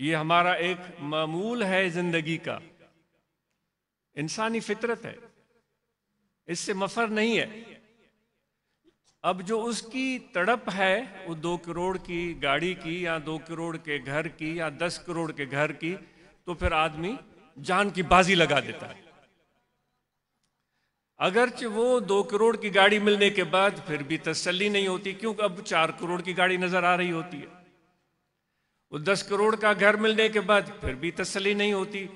یہ ہمارا ایک معمول ہے زندگی کا، انسانی فطرت ہے، اس سے مفر نہیں ہے۔ اب جو اس کی تڑپ ہے وہ 2 کروڑ کی گاڑی کی یا 2 کروڑ کے گھر کی یا 10 کروڑ کے گھر کی، تو پھر آدمی جان کی بازی لگا دیتا ہے۔ اگرچہ وہ 2 کروڑ کی گاڑی ملنے کے بعد پھر بھی تسلی نہیں ہوتی، کیونکہ اب 4 کروڑ کی گاڑی نظر آ رہی ہوتی ہے۔ وہ 10 کروڑ کا گھر ملنے کے بعد پھر بھی تسلی نہیں ہوتی،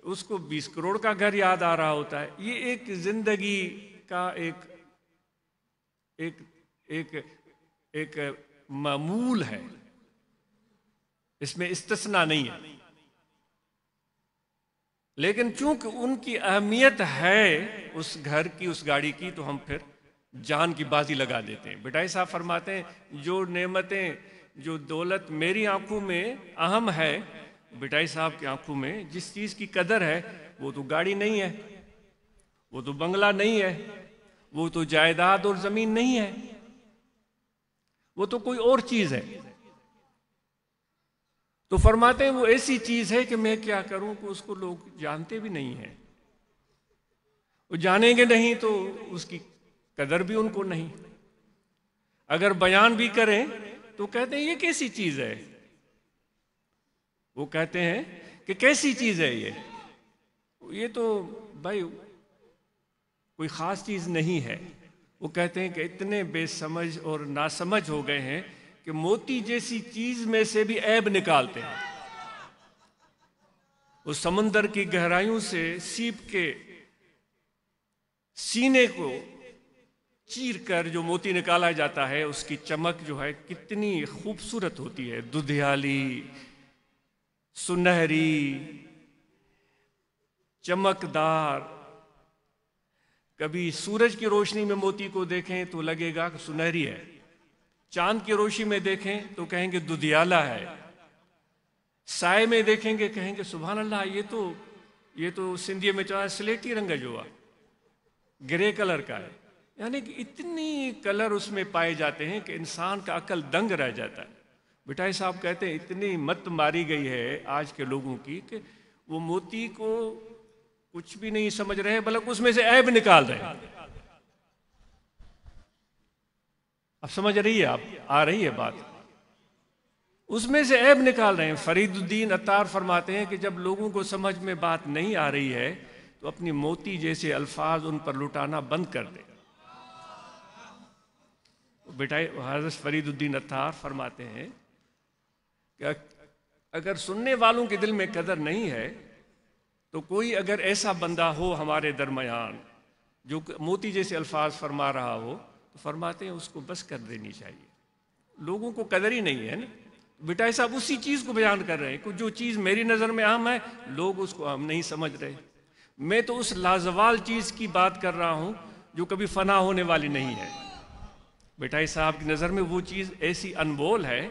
اس کو 20 کروڑ کا گھر یاد آ رہا ہوتا ہے۔ یہ ایک زندگی کا ایک معمول ہے، اس میں استثناء نہیں ہے۔ لیکن چونکہ ان کی اہمیت ہے اس گھر کی، اس گاڑی کی، تو ہم پھر جان کی بازی لگا دیتے ہیں۔ بٹائی صاحب فرماتے ہیں جو نعمتیں، جو دولت میری آنکھوں میں اہم ہے، بٹائی صاحب کی آنکھوں میں جس چیز کی قدر ہے وہ تو گاڑی نہیں ہے، وہ تو بنگلہ نہیں ہے، وہ تو جائیداد اور زمین نہیں ہے، وہ تو کوئی اور چیز ہے۔ تو فرماتے ہیں وہ ایسی چیز ہے کہ میں کیا کروں کہ اس کو لوگ جانتے بھی نہیں ہیں، وہ جانیں گے نہیں تو اس کی قدر بھی ان کو نہیں، اگر بیان بھی کریں تو کہتے ہیں یہ کیسی چیز ہے، وہ کہتے ہیں کہ کیسی چیز ہے یہ تو بھائی کوئی خاص چیز نہیں ہے۔ وہ کہتے ہیں کہ اتنے بے سمجھ اور ناسمجھ ہو گئے ہیں کہ موتی جیسی چیز میں سے بھی عیب نکالتے ہیں۔ وہ سمندر کی گہرائیوں سے سیپ کے سینے کو چیر کر جو موتی نکالا جاتا ہے، اس کی چمک جو ہے کتنی خوبصورت ہوتی ہے، ددھیالی، سنہری، چمکدار۔ کبھی سورج کی روشنی میں موتی کو دیکھیں تو لگے گا کہ سنہری ہے، چاند کی روشنی میں دیکھیں تو کہیں گے ددھیالا ہے، سائے میں دیکھیں گے کہیں گے سبحان اللہ یہ تو سندھی میں چاہے سلیٹی رنگ جو ہے، گرے کلر کا ہے۔ یعنی کہ اتنی کلر اس میں پائے جاتے ہیں کہ انسان کا عقل دنگ رہ جاتا ہے۔ بٹائی صاحب کہتے ہیں اتنی مت ماری گئی ہے آج کے لوگوں کی کہ وہ موتی کو کچھ بھی نہیں سمجھ رہے بلکہ اس میں سے عیب نکال رہے ہیں۔ اب سمجھ رہی ہے، آپ آ رہی ہے بات، اس میں سے عیب نکال رہے ہیں۔ فرید الدین عطار فرماتے ہیں کہ جب لوگوں کو سمجھ میں بات نہیں آ رہی ہے تو اپنی موتی جیسے الفاظ ان پر لٹانا بند کر دے۔ بیٹائے حضرت فرید الدین عطار فرماتے ہیں کہ اگر سننے والوں کے دل میں قدر نہیں ہے تو کوئی اگر ایسا بندہ ہو ہمارے درمیان جو موتی جیسے الفاظ فرما رہا ہو تو فرماتے ہیں اس کو بس کر دینی چاہیے، لوگوں کو قدر ہی نہیں ہے نا۔ بٹائی صاحب اسی چیز کو بیان کر رہے ہیں کہ جو چیز میری نظر میں اہم ہے لوگ اس کو اہم نہیں سمجھ رہے۔ میں تو اس لازوال چیز کی بات کر رہا ہوں جو کبھی فنا ہونے والی نہیں ہے۔ بٹائی صاحب کی نظر میں وہ چیز ایسی انمول ہے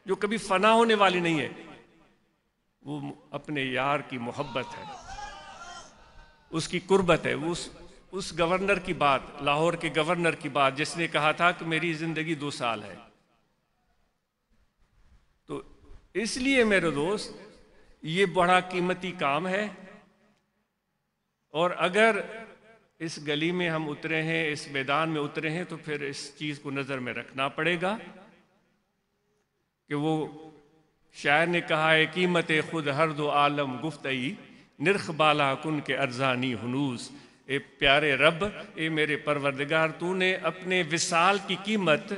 جو کبھی فنا ہونے والی نہیں ہے، وہ اپنے یار کی محبت ہے، اس کی قربت ہے۔ وہ اس گورنر کی بات، لاہور کے گورنر کی بات جس نے کہا تھا کہ میری زندگی 2 سال ہے۔ تو اس لیے میرے دوست یہ بڑا قیمتی کام ہے، اور اگر اس گلی میں ہم اترے ہیں، اس میدان میں اترے ہیں، تو پھر اس چیز کو نظر میں رکھنا پڑے گا کہ وہ شاعر نے کہا ہے قیمت خود ہر دو عالم گفتئی، نرخ بالا کن کے ارزانی ہنوز۔ اے پیارے رب، اے میرے پروردگار، تو نے اپنے وصال کی قیمت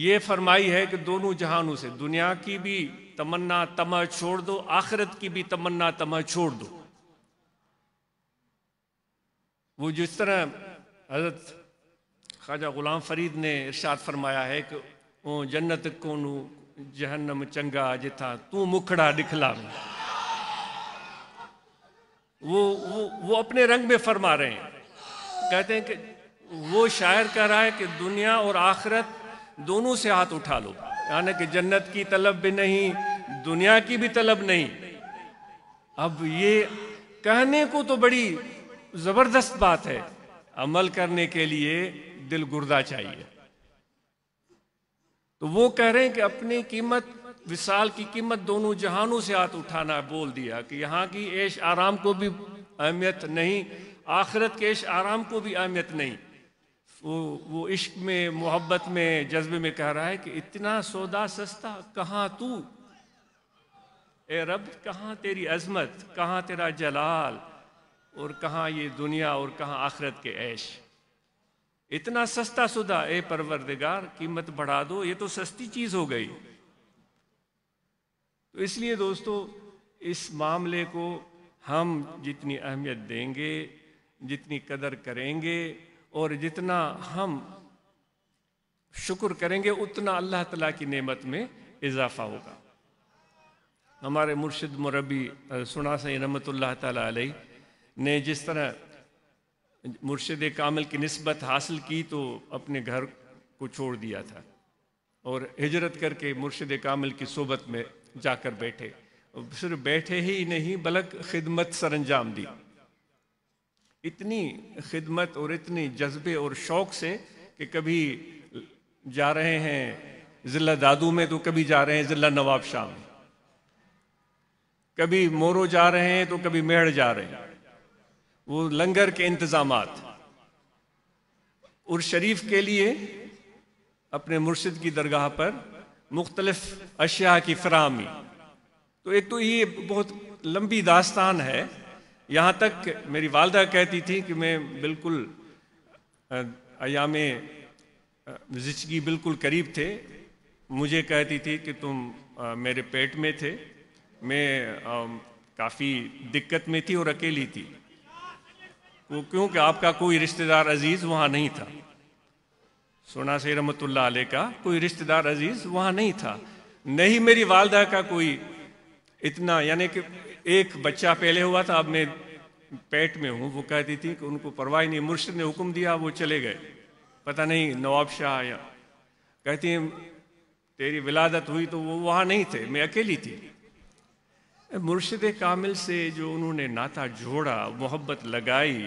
یہ فرمائی ہے کہ دونوں جہانوں سے، دنیا کی بھی تمنا طمع چھوڑ دو، آخرت کی بھی تمنا طمع چھوڑ دو۔ وہ جس طرح حضرت خواجہ غلام فرید نے ارشاد فرمایا ہے کہ او جنت کونو جہنم چنگا جتھا تو مکھڑا دکھلا، وہ اپنے رنگ میں فرما رہے ہیں۔ کہتے ہیں کہ وہ شاعر کہہ رہا ہے کہ دنیا اور آخرت دونوں سے ہاتھ اٹھا لو، یعنی کہ جنت کی طلب بھی نہیں، دنیا کی بھی طلب نہیں۔ اب یہ کہنے کو تو بڑی زبردست بات ہے، عمل کرنے کے لیے دل گردہ چاہیے۔ تو وہ کہہ رہے ہیں کہ اپنی قیمت وصال کی قیمت دونوں جہانوں سے ہاتھ اٹھانا بول دیا کہ یہاں کی عیش آرام کو بھی اہمیت نہیں، آخرت کے عیش آرام کو بھی اہمیت نہیں۔ وہ عشق میں، محبت میں، جذبے میں کہہ رہا ہے کہ اتنا سودا سستا کہاں تو، اے رب کہاں تیری عظمت، کہاں تیرا جلال، اور کہاں یہ دنیا اور کہاں آخرت کے عیش۔ اتنا سستا سودا اے پروردگار، قیمت بڑھا دو، یہ تو سستی چیز ہو گئی۔ تو اس لیے دوستو اس معاملے کو ہم جتنی اہمیت دیں گے، جتنی قدر کریں گے اور جتنا ہم شکر کریں گے، اتنا اللہ تعالیٰ کی نعمت میں اضافہ ہوگا۔ ہمارے مرشد مربی سنا سی رحمۃ اللہ تعالیٰ علیہ نے جس طرح مرشد کامل کی نسبت حاصل کی تو اپنے گھر کو چھوڑ دیا تھا اور ہجرت کر کے مرشد کامل کی صحبت میں جا کر بیٹھے، صرف بیٹھے ہی نہیں بلکہ خدمت سر انجام دی۔ اتنی خدمت اور اتنی جذبے اور شوق سے کہ کبھی جا رہے ہیں ضلع دادو میں تو کبھی جا رہے ہیں ضلع نواب شاہ میں، کبھی مورو جا رہے ہیں تو کبھی میڑ جا رہے ہیں۔ وہ لنگر کے انتظامات اور شریف کے لیے اپنے مرشد کی درگاہ پر مختلف اشیاء کی فراہمی۔ تو ایک تو یہ بہت لمبی داستان ہے، یہاں تک میری والدہ کہتی تھی کہ میں بالکل ایام زچگی بالکل قریب تھے، مجھے کہتی تھی کہ تم میرے پیٹ میں تھے، میں کافی دقت میں تھی اور اکیلی تھی، کیونکہ آپ کا کوئی رشتہ دار عزیز وہاں نہیں تھا۔ سونا سی رحمۃ اللہ علیہ کا کوئی رشتہ دار عزیز وہاں نہیں تھا، نہیں میری والدہ کا کوئی اتنا، یعنی کہ ایک بچہ پہلے ہوا تھا، اب میں پیٹ میں ہوں۔ وہ کہتی تھی کہ ان کو پرواہ نہیں، مرشد نے حکم دیا وہ چلے گئے، پتہ نہیں نواب شاہ یا، کہتی ہیں تیری ولادت ہوئی تو وہ وہاں نہیں تھے، میں اکیلی تھی۔ مرشد کامل سے جو انہوں نے ناتا جوڑا، محبت لگائی،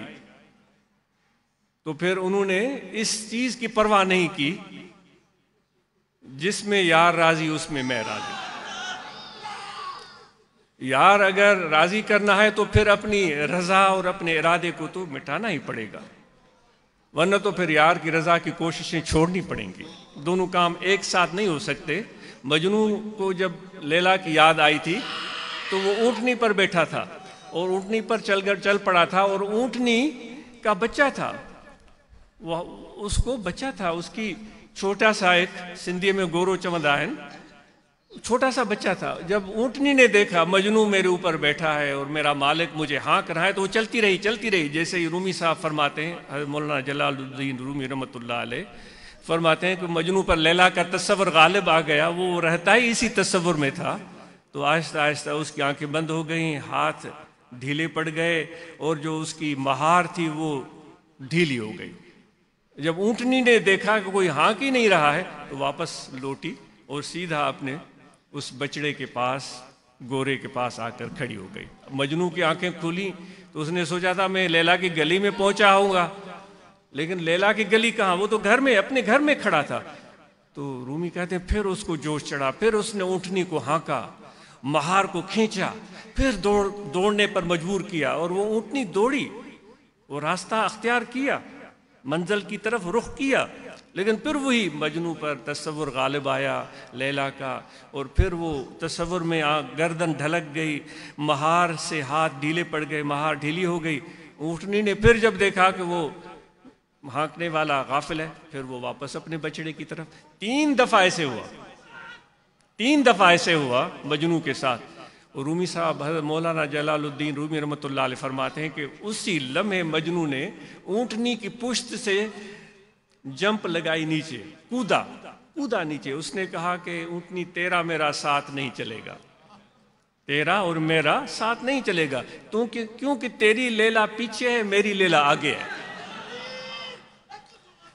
تو پھر انہوں نے اس چیز کی پرواہ نہیں کی، جس میں یار راضی اس میں میں راضی۔ یار اگر راضی کرنا ہے تو پھر اپنی رضا اور اپنے ارادے کو تو مٹانا ہی پڑے گا، ورنہ تو پھر یار کی رضا کی کوششیں چھوڑنی پڑیں گی، دونوں کام ایک ساتھ نہیں ہو سکتے۔ مجنوں کو جب لیلا کی یاد آئی تھی تو وہ اونٹنی پر بیٹھا تھا اور اونٹنی پر چل پڑا تھا، اور اونٹنی کا بچہ تھا، وہ اس کو بچہ تھا، اس کی چھوٹا سا ایک سندھی میں گورو چمدائن چھوٹا سا بچہ تھا۔ جب اونٹنی نے دیکھا مجنوں میرے اوپر بیٹھا ہے اور میرا مالک مجھے ہانک رہا ہے، تو وہ چلتی رہی، جیسے ہی رومی صاحب فرماتے ہیں، حضرت مولانا جلال الدین رومی رحمۃ اللہ علیہ فرماتے ہیں کہ مجنوں پر لیلا کا تصور غالب آ گیا، وہ رہتا ہی اسی تصور میں تھا، تو آہستہ آہستہ اس کی آنکھیں بند ہو گئیں، ہاتھ ڈھیلے پڑ گئے، اور جو اس کی مہار تھی وہ ڈھیلی ہو گئی۔ جب اونٹنی نے دیکھا کہ کوئی ہانک ہی نہیں رہا ہے تو واپس لوٹی اور سیدھا اپنے اس بچڑے کے پاس، گورے کے پاس آ کر کھڑی ہو گئی۔ مجنوں کی آنکھیں کھولیں تو اس نے سوچا تھا میں لیلا کی گلی میں پہنچا ہوں گا، لیکن لیلا کی گلی کہاں، وہ تو گھر میں، اپنے گھر میں کھڑا تھا۔ تو رومی کہتے ہیں پھر اس کو جوش چڑھا، پھر اس نے اونٹنی کو ہانکا، مہار کو کھینچا، پھر دوڑنے پر مجبور کیا، اور وہ اونٹنی دوڑی، وہ راستہ اختیار کیا، منزل کی طرف رخ کیا، لیکن پھر وہی مجنوں پر تصور غالب آیا لیلا کا، اور پھر وہ تصور میں گردن ڈھلک گئی، مہار سے ہاتھ ڈھیلے پڑ گئے، مہار ڈھیلی ہو گئی۔ اونٹنی نے پھر جب دیکھا کہ وہ ہانکنے والا غافل ہے، پھر وہ واپس اپنے بچڑے کی طرف۔ 3 دفعہ ایسے ہوا مجنوں کے ساتھ۔ اور رومی صاحب حضرت مولانا جلال الدین رومی رحمۃ اللہ علیہ فرماتے ہیں کہ اسی لمحے مجنوں نے اونٹنی کی پشت سے جمپ لگائی، نیچے کودا نیچے۔ اس نے کہا کہ اونٹنی تیرا میرا ساتھ نہیں چلے گا، تیرا اور میرا ساتھ نہیں چلے گا، کیونکہ تیری لیلا پیچھے ہے، میری لیلا آگے ہے۔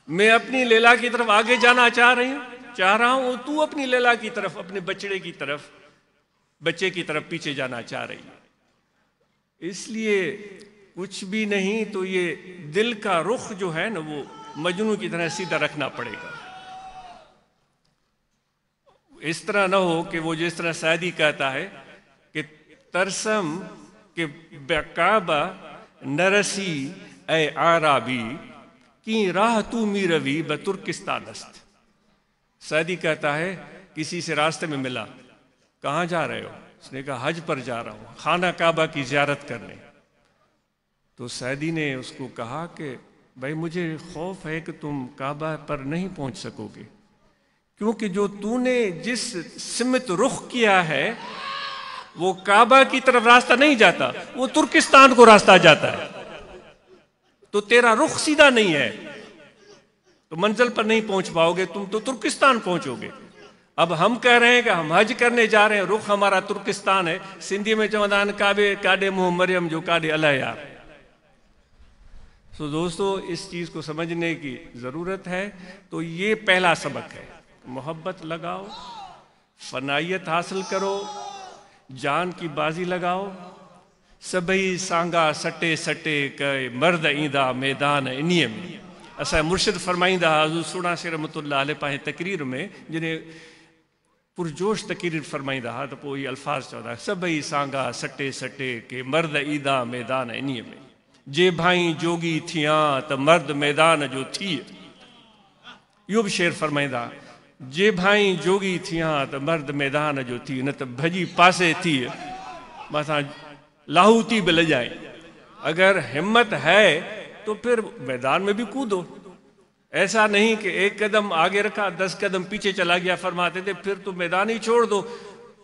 میں اپنی لیلا کی طرف آگے جانا چاہ رہا ہوں، تو اپنی لیلا کی طرف، اپنے بچے کی طرف پیچھے جانا چاہ رہی ہے۔ اس لیے کچھ بھی نہیں تو یہ دل کا رخ جو ہے نا، وہ مجنوں کی طرح سیدھا رکھنا پڑے گا۔ اس طرح نہ ہو کہ وہ جس طرح سعدی کہتا ہے کہ ترسم کہ کعبہ نرسی اے عربی کی راہ تو می روی بترکستان است. سعدی کہتا ہے کسی سے راستے میں ملا, کہاں جا رہے ہو؟ اس نے کہا حج پر جا رہا ہوں, خانہ کعبہ کی زیارت کرنے. تو سعدی نے اس کو کہا کہ بھائی مجھے خوف ہے کہ تم کعبہ پر نہیں پہنچ سکو گے, کیونکہ جو تو نے جس سمت رخ کیا ہے وہ کعبہ کی طرف راستہ نہیں جاتا, وہ ترکستان کو راستہ جاتا ہے. تو تیرا رخ سیدھا نہیں ہے, تو منزل پر نہیں پہنچ پاؤ گے, تم تو ترکستان پہنچو گے. اب ہم کہہ رہے ہیں کہ ہم حج کرنے جا رہے ہیں, رخ ہمارا ترکستان ہے. سندھی میں چوندان کعبے کاڈے منہ مریم جو کاڈے اللہ یار. تو دوستو اس چیز کو سمجھنے کی ضرورت ہے. تو یہ پہلا سبق ہے, محبت لگاؤ, فنائیت حاصل کرو, جان کی بازی لگاؤ. سبھی سانگا سٹے سٹے کہ مرد ایندہ میدان انہی میں. اسا مرشد فرمائندہ حضور سونا سے رحمت اللہ علیہ پاہیں تقریر میں جنہیں پرجوش تقریر فرمائندہ ہاں, تو پوئی الفاظ چودا سبھی سانگا سٹے سٹے کہ مرد ایندہ میدان انہی میں. جے بھائیں جوگی تھیاں تو مرد میدان جو تھی. یوں بھی شعر فرمائندہ جے بھائیں جوگی تھیاں تو مرد میدان جو تھی, نہ تو بھجی پاسے تھی بساں لاہوتی بھی لے جائیں. اگر ہمت ہے تو پھر میدان میں بھی کودو. ایسا نہیں کہ ایک قدم آگے رکھا 10 قدم پیچھے چلا گیا. فرماتے تھے پھر تو میدان ہی چھوڑ دو,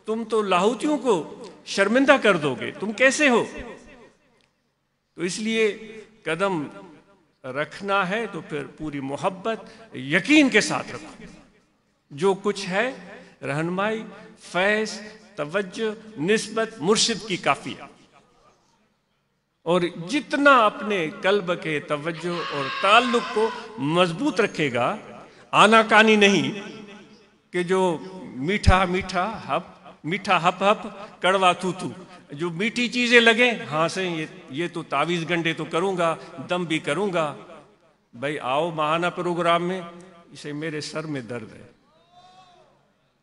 تم تو لاہوتیوں کو شرمندہ کر دو گے, تم کیسے ہو. تو اس لیے قدم رکھنا ہے تو پھر پوری محبت یقین کے ساتھ رکھو. جو کچھ ہے رہنمائی, فیض, توجہ, نسبت مرشد کی کافی ہے. اور جتنا اپنے قلب کے توجہ اور تعلق کو مضبوط رکھے گا, آنا کانی نہیں کہ جو میٹھا میٹھا ہپ ہپ کڑوا تو تو, جو میٹھی چیزیں لگیں ہاں سے یہ تو تعویذ گنڈے تو کروں گا, دم بھی کروں گا. بھائی آؤ ماہانہ پروگرام میں, اسے میرے سر میں درد ہے.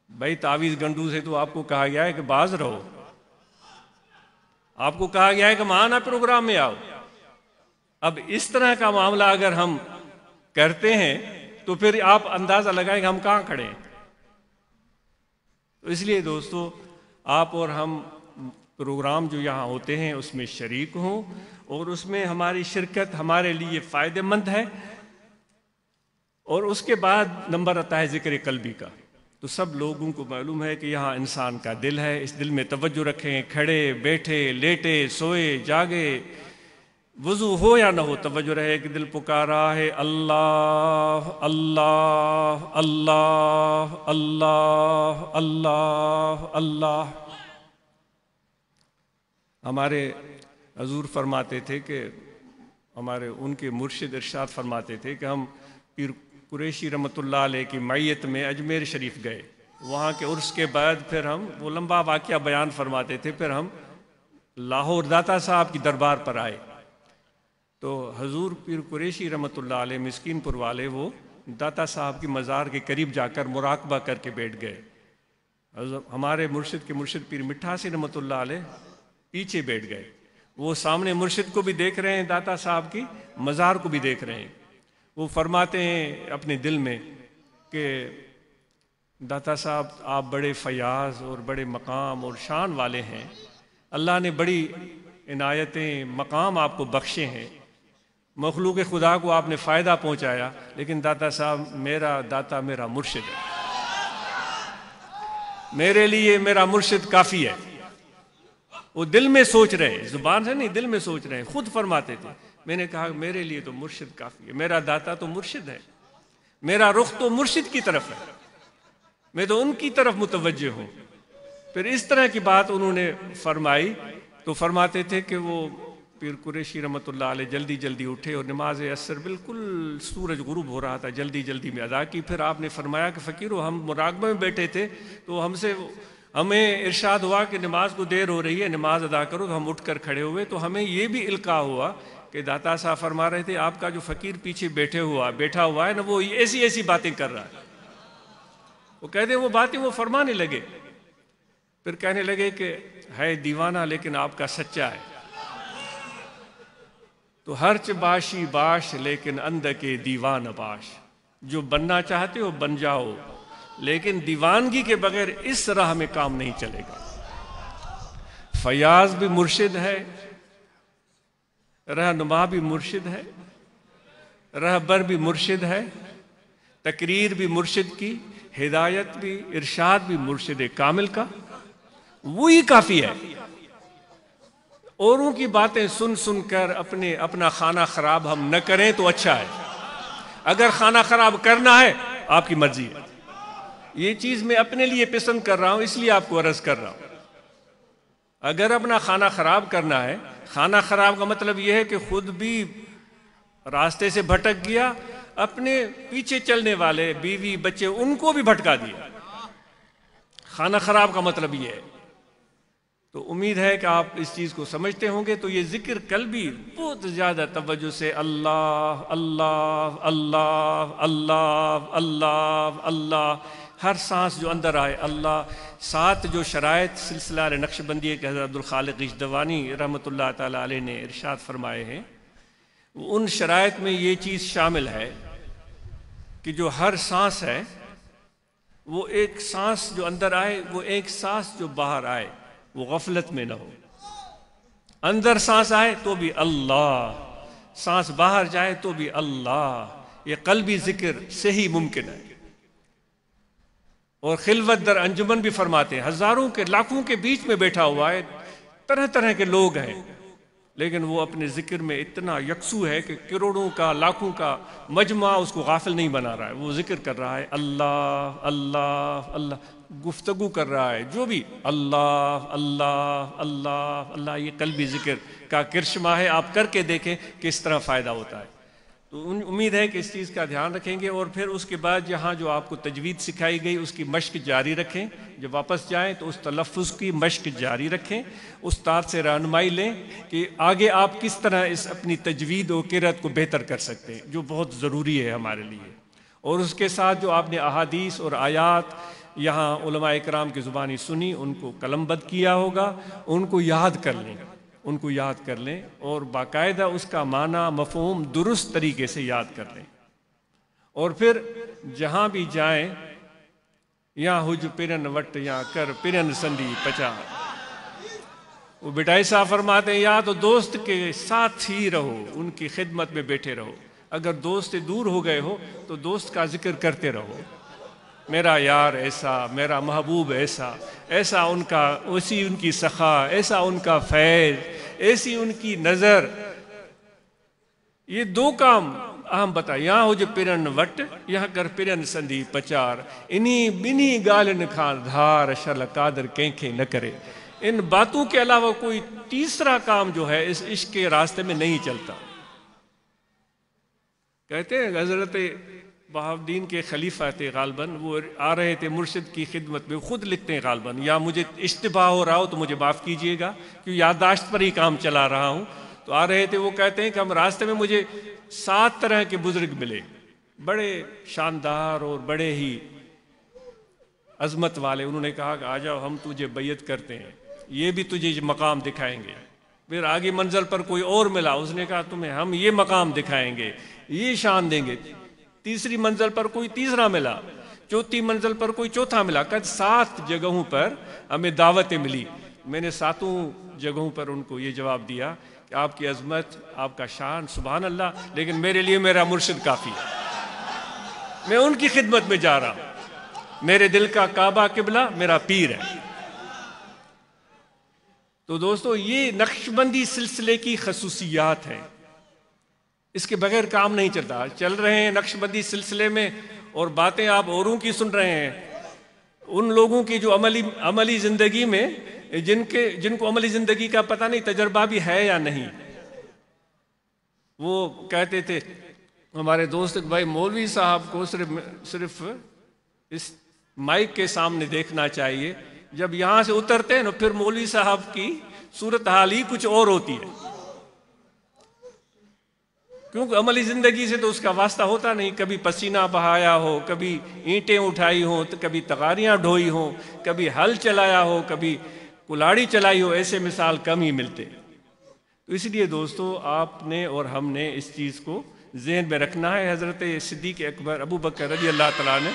بھائی تعویذ گنڈو سے تو آپ کو کہا گیا ہے کہ باز رہو, آپ کو کہا گیا ہے کہ ماہانہ پروگرام میں آؤ. اب اس طرح کا معاملہ اگر ہم کرتے ہیں تو پھر آپ اندازہ لگائیں کہ ہم کہاں کھڑے ہیں. تو اس لیے دوستو آپ اور ہم پروگرام جو یہاں ہوتے ہیں اس میں شریک ہوں, اور اس میں ہماری شرکت ہمارے لیے فائدہ مند ہے. اور اس کے بعد نمبر آتا ہے ذکر قلبی کا. تو سب لوگوں کو معلوم ہے کہ یہاں انسان کا دل ہے, اس دل میں توجہ رکھیں. کھڑے بیٹھے لیٹے سوئے جاگے, وضو ہو یا نہ ہو, توجہ رہے کہ دل پکارا ہے اللہ اللہ اللہ اللہ اللہ اللہ. ہمارے حضور فرماتے تھے کہ ہمارے ان کے مرشد ارشاد فرماتے تھے کہ ہم پیر قریشی رحمت اللہ علیہ کی معیت میں اجمیر شریف گئے. وہاں کے عرس کے بعد پھر ہم وہ لمبا واقعہ بیان فرماتے تھے. پھر ہم لاہور داتا صاحب کی دربار پر آئے تو حضور پیر قریشی رحمت اللہ علیہ مسکین پور والے وہ داتا صاحب کی مزار کے قریب جا کر مراقبہ کر کے بیٹھ گئے. ہمارے مرشد کے مرشد پیر مٹھاسی رحمت اللہ علیہ پیچھے بیٹھ گئے. وہ سامنے مرشد کو بھی دیکھ رہے ہیں, داتا صاحب کی مزار کو بھی دیکھ رہے ہیں. وہ فرماتے ہیں اپنے دل میں کہ داتا صاحب آپ بڑے فیاض اور بڑے مقام اور شان والے ہیں, اللہ نے بڑی عنایتیں مقام آپ کو بخشے ہیں, مخلوق خدا کو آپ نے فائدہ پہنچایا, لیکن داتا صاحب میرا داتا میرا مرشد ہے, میرے لیے میرا مرشد کافی ہے. وہ دل میں سوچ رہے ہیں, زبان سے نہیں دل میں سوچ رہے ہیں. خود فرماتے تھے میں نے کہا میرے لیے تو مرشد کافی ہے, میرا داتا تو مرشد ہے, میرا رخ تو مرشد کی طرف ہے, میں تو ان کی طرف متوجہ ہوں. پھر اس طرح کی بات انہوں نے فرمائی تو فرماتے تھے کہ وہ پیر قریشی رحمت اللہ علیہ جلدی جلدی اٹھے اور نماز عصر بالکل سورج غروب ہو رہا تھا جلدی جلدی میں ادا کی. پھر آپ نے فرمایا کہ فقیرو ہم مراقبہ میں بیٹھے تھے تو ہمیں ارشاد ہوا کہ نماز کو دیر ہو رہی ہے, نماز ادا کرو. تو ہم اٹھ کر کھڑے ہوئے تو ہمیں یہ بھی القاء ہوا کہ داتا صاحب فرما رہے تھے آپ کا جو فقیر پیچھے بیٹھا ہوا ہے نا, وہ ایسی ایسی باتیں کر رہا ہے. وہ کہتے ہیں وہ باتیں وہ فرمانے لگے، پھر کہنے لگے کہ ہے دیوانہ لیکن آپ کا سچا ہے، تو ہرچ باشی باش لیکن اندکے دیوان باش، جو بننا چاہتے ہو بن جاؤ، لیکن دیوانگی کے بغیر اس راہ میں کام نہیں چلے گا۔ فیاض بھی مرشد ہے، رہنما بھی مرشد ہے، رہبر بھی مرشد ہے، تقریر بھی مرشد کی، ہدایت بھی، ارشاد بھی مرشد کامل کا، وہی کافی ہے۔ اوروں کی باتیں سن سن کر اپنا خانہ خراب ہم نہ کریں تو اچھا ہے۔ اگر خانہ خراب کرنا ہے آپ کی مرضی ہے، یہ چیز میں اپنے لیے پسند کر رہا ہوں اس لیے آپ کو عرض کر رہا ہوں۔ اگر اپنا خانہ خراب کرنا ہے، خانہ خراب کا مطلب یہ ہے کہ خود بھی راستے سے بھٹک گیا، اپنے پیچھے چلنے والے بیوی بچے ان کو بھی بھٹکا دیا، خانہ خراب کا مطلب یہ ہے۔ تو امید ہے کہ آپ اس چیز کو سمجھتے ہوں گے۔ تو یہ ذکر کل بھی بہت زیادہ توجہ سے اللہ اللہ اللہ اللہ اللہ اللہ، ہر سانس جو اندر آئے اللہ۔ 7 جو شرائط سلسلہ نقش بندی کے حضرت عبدالخالق عشدوانی رحمۃ اللہ تعالیٰ علیہ نے ارشاد فرمائے ہیں، ان شرائط میں یہ چیز شامل ہے کہ جو ہر سانس ہے وہ ایک سانس جو اندر آئے، وہ ایک سانس جو باہر آئے وہ غفلت میں نہ ہو۔ اندر سانس آئے تو بھی اللہ، سانس باہر جائے تو بھی اللہ۔ یہ قلبی ذکر سے ہی ممکن ہے۔ اور خلوت در انجمن بھی فرماتے ہیں، ہزاروں کے لاکھوں کے بیچ میں بیٹھا ہوا ہے، طرح طرح کے لوگ ہیں، لیکن وہ اپنے ذکر میں اتنا یکسو ہے کہ کروڑوں کا لاکھوں کا مجمع اس کو غافل نہیں بنا رہا ہے۔ وہ ذکر کر رہا ہے اللہ اللہ اللہ، گفتگو کر رہا ہے جو بھی اللہ اللہ اللہ اللہ۔ یہ قلبی ذکر کا کرشمہ ہے، آپ کر کے دیکھیں کس طرح فائدہ ہوتا ہے۔ تو امید ہے کہ اس چیز کا دھیان رکھیں گے، اور پھر اس کے بعد جہاں جو آپ کو تجوید سکھائی گئی اس کی مشق جاری رکھیں۔ جب واپس جائیں تو اس تلفظ کی مشق جاری رکھیں، استاد سے رہنمائی لیں کہ آگے آپ کس طرح اس اپنی تجوید و قرأت کو بہتر کر سکتے ہیں، جو بہت ضروری ہے ہمارے لیے۔ اور اس کے ساتھ جو آپ نے احادیث اور آیات یہاں علماء اکرام کی زبانی سنی، ان کو قلم بند کیا ہوگا، ان کو یاد کر لیں، ان کو یاد کر لیں، اور باقاعدہ اس کا معنی مفہوم درست طریقے سے یاد کر لیں۔ اور پھر جہاں بھی جائیں، یا حج پرن وٹ یا کر پرن سندی پچا، وہ بٹائی صاحب فرماتے ہیں یا تو دوست کے ساتھ ہی رہو، ان کی خدمت میں بیٹھے رہو، اگر دوست سے دور ہو گئے ہو تو دوست کا ذکر کرتے رہو، میرا یار ایسا، میرا محبوب ایسا، ایسا ان کا، ایسی ان کی سخا، ایسا ان کا فیض، ایسی ان کی نظر۔ یہ 2 کام اہم بتا، یہاں ہو جو پرن وٹ، یہاں کر پرن سندھی پچار، بنی گالن کھان دھار شرل قادر کینکھیں نہ کرے۔ ان باتوں کے علاوہ کوئی تیسرا کام جو ہے اس عشق کے راستے میں نہیں چلتا۔ کہتے ہیں حضرت بہاؤالدین کے خلیفہ تھے غالباً، وہ آ رہے تھے مرشد کی خدمت میں، خود لکھتے ہیں غالباً، یا مجھے اشتباہ ہو رہا ہو تو مجھے معاف کیجئے گا کہ یادداشت پر ہی کام چلا رہا ہوں۔ تو آ رہے تھے، وہ کہتے ہیں کہ ہم راستے میں مجھے 7 طرح کے بزرگ ملے، بڑے شاندار اور بڑے ہی عظمت والے۔ انہوں نے کہا کہ آ جاؤ ہم تجھے بیعت کرتے ہیں، یہ بھی تجھے مقام دکھائیں گے۔ پھر آگے منزل پر کوئی اور ملا، اس نے کہا تمہیں ہم یہ مقام دکھائیں گے، یہ شان دیں گے۔ تیسری منزل پر کوئی تیسرا ملا، چوتھی منزل پر کوئی چوتھا ملا۔ کہ 7 جگہوں پر ہمیں دعوتیں ملی۔ میں نے 7 جگہوں پر ان کو یہ جواب دیا کہ آپ کی عظمت، آپ کا شان، سبحان اللہ، لیکن میرے لیے میرا مرشد کافی ہے، میں ان کی خدمت میں جا رہا ہوں، میرے دل کا کعبہ قبلہ میرا پیر ہے۔ تو دوستو، یہ نقش بندی سلسلے کی خصوصیات ہیں، اس کے بغیر کام نہیں چلتا۔ چل رہے ہیں نقش بندی سلسلے میں اور باتیں آپ اوروں کی سن رہے ہیں، ان لوگوں کی جو عملی زندگی میں، جن کو عملی زندگی کا پتہ نہیں، تجربہ بھی ہے یا نہیں۔ وہ کہتے تھے ہمارے دوست بھائی، مولوی صاحب کو صرف اس مائک کے سامنے دیکھنا چاہیے، جب یہاں سے اترتے ہیں نا پھر مولوی صاحب کی صورتحال ہی کچھ اور ہوتی ہے۔ کیونکہ عملی زندگی سے تو اس کا واسطہ ہوتا نہیں. کبھی پسینہ بہایا ہو, کبھی اینٹیں اٹھائی ہوں, تو کبھی تغاریاں ڈھوئی ہوں, کبھی حل چلایا ہو, کبھی کلاڑی چلائی ہو. ایسے مثال کم ہی ملتے. تو اس لیے دوستو آپ نے اور ہم نے اس چیز کو ذہن میں رکھنا ہے. حضرت صدیق اکبر ابو بکر رضی اللہ تعالیٰ نے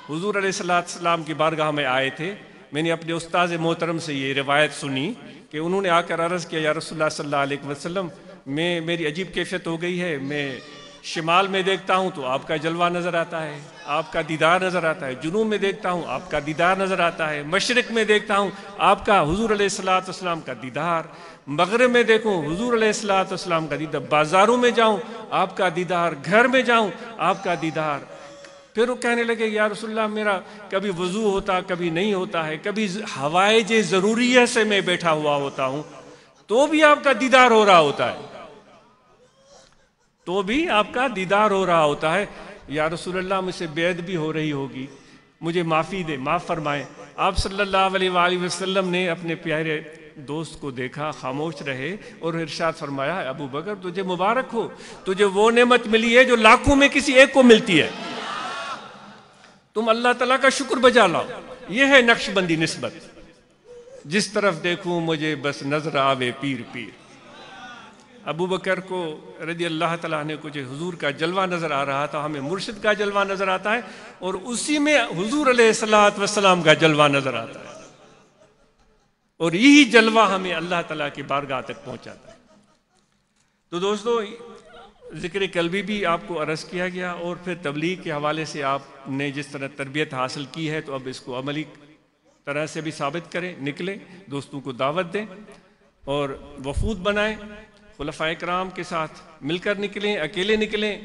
حضور علیہ السلام کی بارگاہ میں آئے تھے. میں نے اپنے استاذ محترم سے یہ روایت سنی کہ انہوں نے آ کر عرض کیا, یا رسول اللہ صلی اللہ علیہ وسلم, میری عجیب کیفیت ہو گئی ہے. میں شمال میں دیکھتا ہوں تو آپ کا جلوہ نظر آتا ہے, آپ کا دیدار نظر آتا ہے. جنوب میں دیکھتا ہوں آپ کا دیدار نظر آتا ہے. مشرق میں دیکھتا ہوں آپ کا حضور علیہ السلام کا دیدار. مغرب میں دیکھوں حضور علیہ السلام کا دیدار. بازاروں میں جاؤں آپ کا دیدار. گھر میں جاؤں آپ کا دیدار. پھر وہ کہنے لگے, یا رسول اللہ میرا کبھی وضو ہوتا کبھی نہیں ہوتا ہے, کبھی حوائج ضروریہ سے میں بیٹھا ہوا ہوتا ہوں تو بھی آپ کا دیدار ہو رہا ہوتا ہے, تو بھی آپ کا دیدار ہو رہا ہوتا ہے. یا رسول اللہ مجھ سے بیعت بھی ہو رہی ہوگی, مجھے معافی دے, معاف فرمائیں. آپ صلی اللہ علیہ وآلہ وسلم نے اپنے پیارے دوست کو دیکھا, خاموش رہے اور ارشاد فرمایا, ابو بکر تجھے مبارک ہو, تجھے وہ نعمت ملی ہے جو لاکھوں میں کسی ایک کو ملتی ہے. تم اللہ تعالیٰ کا شکر بجا لاؤ. یہ ہے نقش بندی نسبت. جس طرف دیکھوں مجھے بس نظر آوے پیر پیر. ابو بکر کو رضی اللہ تعالیٰ عنہ کو جو حضور کا جلوہ نظر آ رہا تھا, ہمیں مرشد کا جلوہ نظر آتا ہے, اور اسی میں حضور علیہ السلام کا جلوہ نظر آتا ہے, اور یہی جلوہ ہمیں اللہ تعالیٰ کی بارگاہ تک پہنچاتا ہے. تو دوستو ذکر قلبی بھی آپ کو عرض کیا گیا, اور پھر تبلیغ کے حوالے سے آپ نے جس طرح تربیت حاصل کی ہے تو اب اس کو عملی طرح سے بھی ثابت کریں. نکلیں, دوستوں کو دعوت دیں اور وفود بنائیں. خلفائے کرام کے ساتھ مل کر نکلیں, اکیلے نکلیں,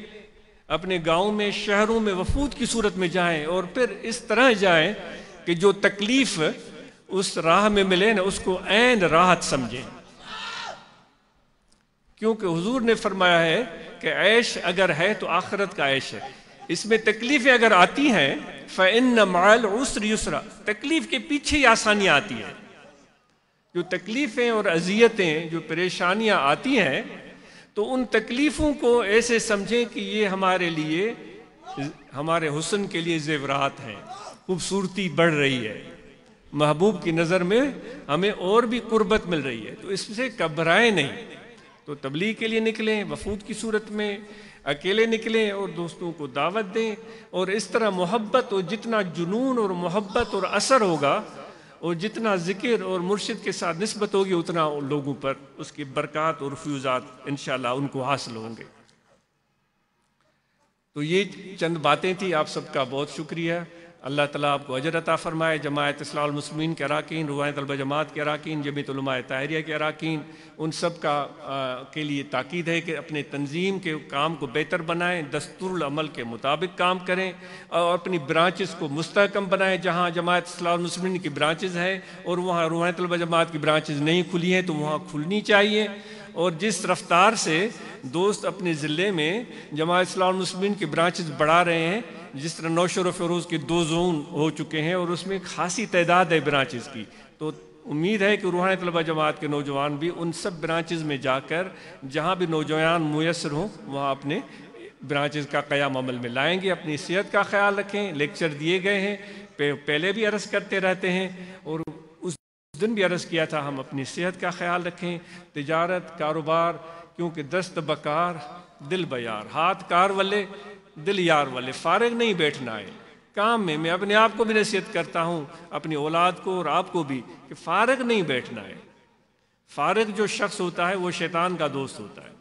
اپنے گاؤں میں شہروں میں وفود کی صورت میں جائیں, اور پھر اس طرح جائیں کہ جو تکلیف اس راہ میں ملے نا اس کو عین راحت سمجھیں. کیونکہ حضور نے فرمایا ہے کہ عیش اگر ہے تو آخرت کا عیش ہے. اس میں تکلیفیں اگر آتی ہیں فَإِنَّ مَعَ الْعُسْرِ يُسْرًا, تکلیف کے پیچھے ہی آسانیاں آتی ہیں. جو تکلیفیں اور اذیتیں, جو پریشانیاں آتی ہیں, تو ان تکلیفوں کو ایسے سمجھیں کہ یہ ہمارے لیے, ہمارے حسن کے لیے زیورات ہیں. خوبصورتی بڑھ رہی ہے, محبوب کی نظر میں ہمیں اور بھی قربت مل رہی ہے, تو اس سے گھبرائیں نہیں. تو تبلیغ کے لیے نکلیں وفود کی صورت میں, اکیلے نکلیں اور دوستوں کو دعوت دیں, اور اس طرح محبت, اور جتنا جنون اور محبت اور اثر ہوگا, اور جتنا ذکر اور مرشد کے ساتھ نسبت ہوگی, اتنا لوگوں پر اس کی برکات اور فیوزات انشاءاللہ ان کو حاصل ہوں گے. تو یہ چند باتیں تھیں. آپ سب کا بہت شکریہ. اللہ تعالیٰ آپ کو اجر عطا فرمائے. جماعت اصلاح المسلمین کے اراکین, روحانی طلبہ جماعت کے اراکین, جمعیت علماء طاہریہ کے اراکین, ان سب کا کے لیے تاکید ہے کہ اپنے تنظیم کے کام کو بہتر بنائیں, دستور العمل کے مطابق کام کریں, اور اپنی برانچز کو مستحکم بنائیں. جہاں جماعت اصلاح المسلمین کی برانچز ہیں اور وہاں روحانی طلبہ جماعت کی برانچز نہیں کھلی ہیں تو وہاں کھلنی چاہیے. اور جس رفتار سے دوست اپنے ضلع میں جماعت اصلاح المسلمین کی برانچز بڑھا رہے ہیں, جس طرح نوشہر و فیروز کے 2 زون ہو چکے ہیں اور اس میں خاصی تعداد ہے برانچز کی, تو امید ہے کہ روحانی طلبہ جماعت کے نوجوان بھی ان سب برانچز میں جا کر جہاں بھی نوجوان میسر ہوں وہاں اپنے برانچز کا قیام عمل میں لائیں گے. اپنی صحت کا خیال رکھیں. لیکچر دیے گئے ہیں, پہلے بھی عرض کرتے رہتے ہیں, اور اس دن بھی عرض کیا تھا, ہم اپنی صحت کا خیال رکھیں. تجارت کاروبار, کیونکہ دست بکار دل بیار, ہاتھ کار والے دل یار والے, فارغ نہیں بیٹھنا ہے کام میں. میں اپنے آپ کو بھی نصیحت کرتا ہوں, اپنی اولاد کو اور آپ کو بھی, کہ فارغ نہیں بیٹھنا ہے. فارغ جو شخص ہوتا ہے وہ شیطان کا دوست ہوتا ہے.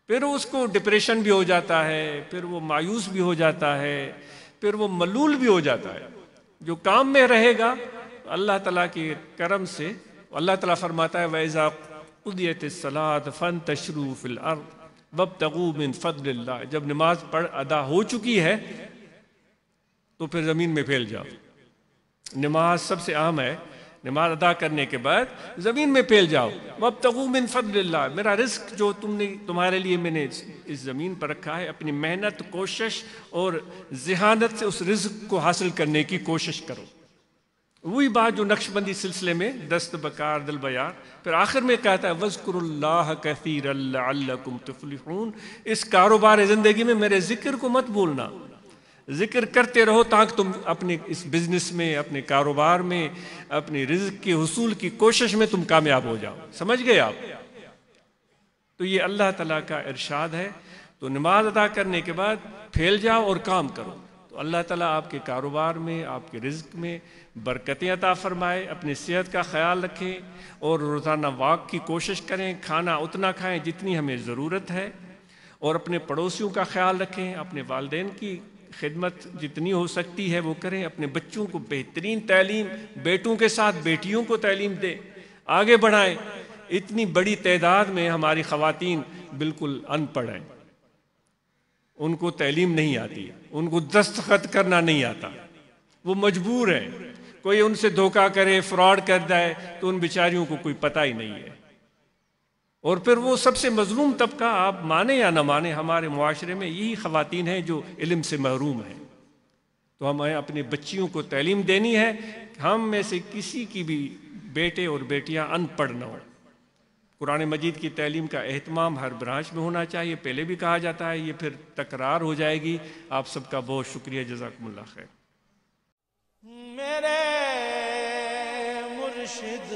پھر اس کو ڈپریشن بھی ہو جاتا ہے, پھر وہ مایوس بھی ہو جاتا ہے, پھر وہ ملول بھی ہو جاتا ہے. جو کام میں رہے گا اللہ تعالیٰ کے کرم سے, اللہ تعالیٰ فرماتا ہے وَإِذَا قُضِيَتِ الصَّلَاةُ فَانتَشِرُوا فِي الْأَرْضِ وَابْتَغُوا مِن فَضْلِ اللَّهِ. جب نماز ادا ہو چکی ہے تو پھر زمین میں پھیل جاؤ. نماز سب سے اہم ہے. نماز ادا کرنے کے بعد زمین میں پھیل جاؤ. وَابْتَغُوا مِن فَضْلِ اللَّهِ, میرا رزق جو تمہارے لیے میں نے اس زمین پر رکھا ہے, اپنی محنت, کوشش اور ذہانت سے اس رزق کو حاصل کرنے کی کوشش کرو. وہی بات جو نقشبندی سلسلے میں دست بکار دل بیار، پھر آخر میں کہتا ہے وَاذْكُرُوا اللَّهَ كَثِيرًا لَعَلَّكُمْ تُفْلِحُونَ، اس کاروبار زندگی میں میرے ذکر کو مت بھولنا، ذکر کرتے رہو تاکہ تم اپنے اس بزنس میں، اپنے کاروبار میں، اپنی رزق کے حصول کی کوشش میں تم کامیاب ہو جاؤ۔ سمجھ گئے آپ؟ تو یہ اللہ تعالیٰ کا ارشاد ہے۔ تو نماز ادا کرنے کے بعد پھیل جاؤ اور کام کرو، تو اللہ تعالیٰ آپ کے کاروبار میں، آپ کے رزق میں برکتیں عطا فرمائے۔ اپنی صحت کا خیال رکھیں اور روزانہ واک کی کوشش کریں، کھانا اتنا کھائیں جتنی ہمیں ضرورت ہے، اور اپنے پڑوسیوں کا خیال رکھیں، اپنے والدین کی خدمت جتنی ہو سکتی ہے وہ کریں، اپنے بچوں کو بہترین تعلیم، بیٹوں کے ساتھ بیٹیوں کو تعلیم دیں، آگے بڑھائیں۔ اتنی بڑی تعداد میں ہماری خواتین بالکل ان پڑھ ہیں، ان کو تعلیم نہیں آتی، ان کو دستخط کرنا نہیں آتا، وہ مجبور ہیں، کوئی ان سے دھوکہ کرے، فراڈ کر جائے تو ان بیچاریوں کو کوئی پتہ ہی نہیں ہے۔ اور پھر وہ سب سے مظلوم طبقہ، آپ مانیں یا نہ مانیں، ہمارے معاشرے میں یہی خواتین ہیں جو علم سے محروم ہیں۔ تو ہمیں اپنی بچیوں کو تعلیم دینی ہے، ہم میں سے کسی کی بھی بیٹے اور بیٹیاں ان پڑھ نہ ہو۔ قرآن مجید کی تعلیم کا اہتمام ہر برانچ میں ہونا چاہیے، پہلے بھی کہا جاتا ہے، یہ پھر تکرار ہو جائے گی۔ آپ سب کا بہت شکریہ، جزاکم اللہ خیر۔ میرے مرشد